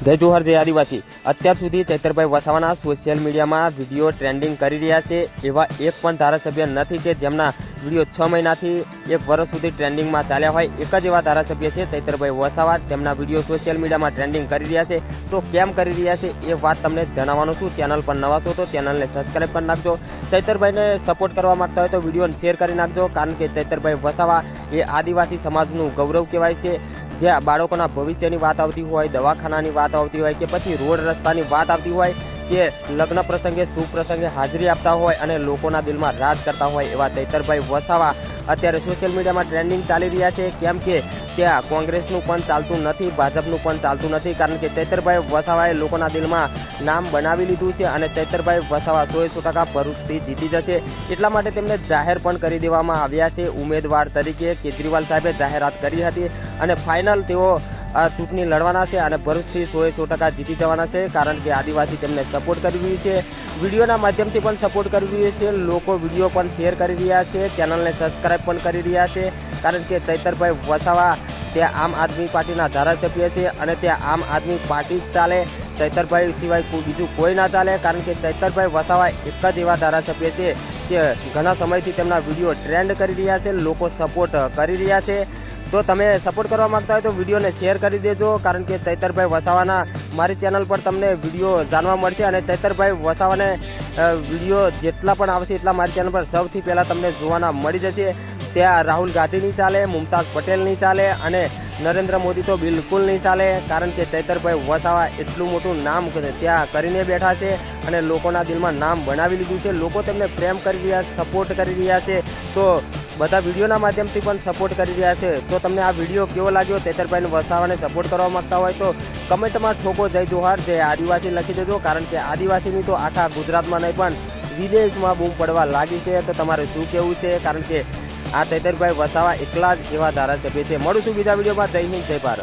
जय जोहर जय आदिवासी। અત્યાર સુધી ચૈતરભાઈ વસાવાના સોશિયલ મીડિયામાં વિડીયો ટ્રેન્ડિંગ કરી રહ્યા છે। એવા એક પણ ધારાસભ્ય નથી કે જેમના વિડીયો 6 મહિનાથી 1 વર્ષ સુધી ટ્રેન્ડિંગમાં ચાલ્યા હોય। એક જ એવા ધારાસભ્ય છે ચૈતરભાઈ વસાવા, તેમના વિડીયો સોશિયલ મીડિયામાં ટ્રેન્ડિંગ કરી રહ્યા છે। તો કેમ કરી રહ્યા છે એ વાત તમને જણાવવાનું છું। ચેનલ પર નવા છો તો ચેનલને સબસ્ક્રાઈબ કરી નાખજો। ચૈતરભાઈને સપોર્ટ કરવા માંગતા હોય તો વિડીયોને શેર કરી નાખજો, કારણ કે ચૈતરભાઈ વસાવા એ આદિવાસી સમાજનું ગૌરવ કહેવાય છે। જ્યાં બાળકોના ભવિષ્યની વાત આવતી હોય, દવાખાનાની વાત આવતી હોય કે પછી રોડ રસ્તાની વાત આવતી હોય કે લગ્ન પ્રસંગે શુભ પ્રસંગે હાજરી આપતા હોય અને લોકોના દિલમાં રાજ કરતા હોય એવા ચૈતરભાઈ વસાવા અત્યારે સોશિયલ મીડિયામાં ટ્રેન્ડિંગ ચાલી રહ્યા છે। કેમ કે ત્યાં કોંગ્રેસનું પણ ચાલતું નથી, ભાજપનું પણ ચાલતું નથી, કારણ કે ચૈતરભાઈ વસાવાએ લોકોના દિલમાં નામ બનાવી લીધું છે અને ચૈતરભાઈ વસાવા 100% ભરૂચથી જીતી જશે। એટલા માટે તેમને જાહેર પણ કરી દેવામાં આવ્યા છે ઉમેદવાર તરીકે। કેજરીવાલ સાહેબે જાહેરાત કરી હતી અને ફાઇનલ તેઓ આ ચૂંટણી લડવાના છે અને ભરૂચથી 100% જીતી જવાના છે, કારણ કે આદિવાસી તેમને સપોર્ટ કરી રહ્યું છે। વિડીયોના માધ્યમથી પણ સપોર્ટ કરી રહ્યું છે, લોકો વિડીયો પણ શેર કરી રહ્યા છે, ચેનલને સબસ્ક્રાઈબ પણ કરી રહ્યા છે, કારણ કે ચૈતરભાઈ વસાવા ત્યાં આમ આદમી પાર્ટીના ધારાસભ્ય છે અને ત્યાં આમ આદમી પાર્ટી જ ચાલે। ચૈતરભાઈ સિવાય બીજું કોઈ ના ચાલે, કારણ કે ચૈતરભાઈ વસાવા એક જ એવા ધારાસભ્ય છે કે ઘણા સમયથી તેમના વિડીયો ટ્રેન્ડ કરી રહ્યા છે, લોકો સપોર્ટ કરી રહ્યા છે। તો તમે સપોર્ટ કરવા માંગતા હોય તો વિડીયોને શેર કરી દેજો, કારણ કે ચૈતરભાઈ વસાવાના મારી ચેનલ પર તમને વિડીયો જાણવા મળશે અને ચૈતરભાઈ વસાવાને વિડીયો જેટલા પણ આવશે એટલા મારી ચેનલ પર સૌથી પહેલાં તમને જોવાના મળી જશે। ત્યાં રાહુલ ગાંધી નહીં ચાલે, મુમતાઝ પટેલ નહીં ચાલે અને નરેન્દ્ર મોદી તો બિલકુલ નહીં ચાલે, કારણ કે ચૈતરભાઈ વસાવા એટલું મોટું નામ ત્યાં કરીને બેઠા છે અને લોકોના દિલમાં નામ બનાવી લીધું છે। લોકો તેમને પ્રેમ કરી રહ્યા, સપોર્ટ કરી રહ્યા છે, તો બધા વિડીયોના માધ્યમથી પણ સપોર્ટ કરી રહ્યા છે। તો તમને આ વિડીયો કેવો લાગ્યો, ચૈતરભાઈ વસાવાને સપોર્ટ કરવા માંગતા હોય તો કમેન્ટમાં ઠોકો જય જોહાર જય આદિવાસી લખી દેજો, કારણ કે આદિવાસીની તો આખા ગુજરાતમાં નહીં પણ વિદેશમાં બૂમ પડવા લાગી છે। તો તમારે શું કહેવું છે, કારણ કે આ ચૈતરભાઈ વસાવા એકલા જ એવા ધારાસભ્ય છે। મળું છું બીજા વિડીયોમાં। જય હિન્દ જય ભારત।